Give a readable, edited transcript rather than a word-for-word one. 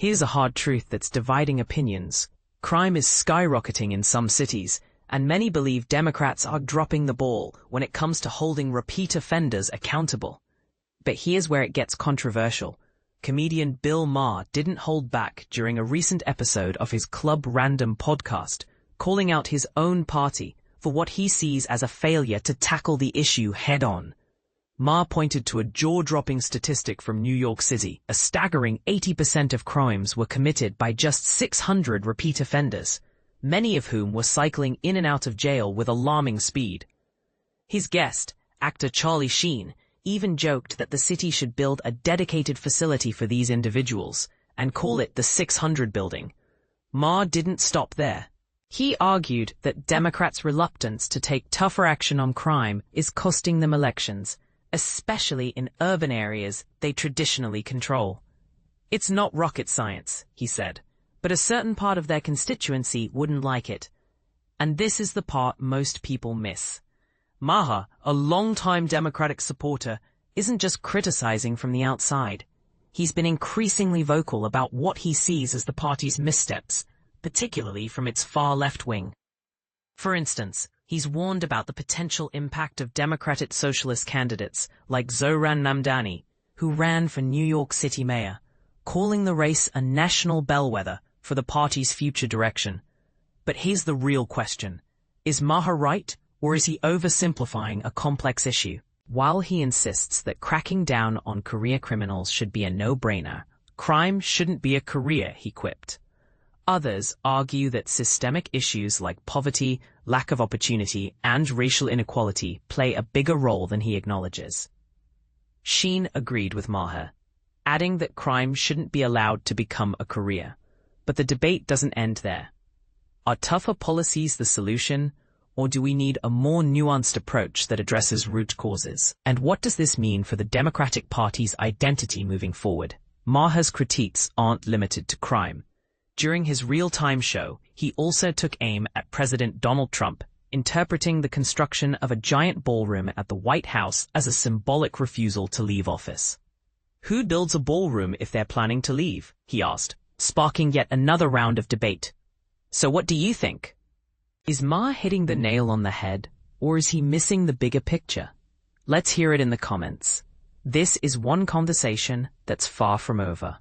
Here's a hard truth that's dividing opinions. Crime is skyrocketing in some cities, and many believe Democrats are dropping the ball when it comes to holding repeat offenders accountable. But here's where it gets controversial. Comedian Bill Maher didn't hold back during a recent episode of his Club Random podcast, calling out his own party for what he sees as a failure to tackle the issue head-on. Maher pointed to a jaw-dropping statistic from New York City. A staggering 80% of crimes were committed by just 600 repeat offenders, many of whom were cycling in and out of jail with alarming speed. His guest, actor Sheen, even joked that the city should build a dedicated facility for these individuals and call it the 600 building. Maher didn't stop there. He argued that Democrats' reluctance to take tougher action on crime is costing them elections, especially in urban areas they traditionally control. It's not rocket science, he said, but a certain part of their constituency wouldn't like it. And this is the part most people miss. Maher, a longtime Democratic supporter, isn't just criticizing from the outside. He's been increasingly vocal about what he sees as the party's missteps, particularly from its far left wing. For instance, he's warned about the potential impact of Democratic socialist candidates like Zohran Mamdani, who ran for New York City mayor, calling the race a national bellwether for the party's future direction. But here's the real question. Is Maher right, or is he oversimplifying a complex issue? While he insists that cracking down on career criminals should be a no-brainer, crime shouldn't be a career, he quipped. Others argue that systemic issues like poverty, lack of opportunity, and racial inequality play a bigger role than he acknowledges. Sheen agreed with Maher, adding that crime shouldn't be allowed to become a career. But the debate doesn't end there. Are tougher policies the solution, or do we need a more nuanced approach that addresses root causes? And what does this mean for the Democratic Party's identity moving forward? Maher's critiques aren't limited to crime. During his real-time show, he also took aim at President Donald Trump, interpreting the construction of a giant ballroom at the White House as a symbolic refusal to leave office. Who builds a ballroom if they're planning to leave? He asked, sparking yet another round of debate. So what do you think? Is Maher hitting the nail on the head, or is he missing the bigger picture? Let's hear it in the comments. This is one conversation that's far from over.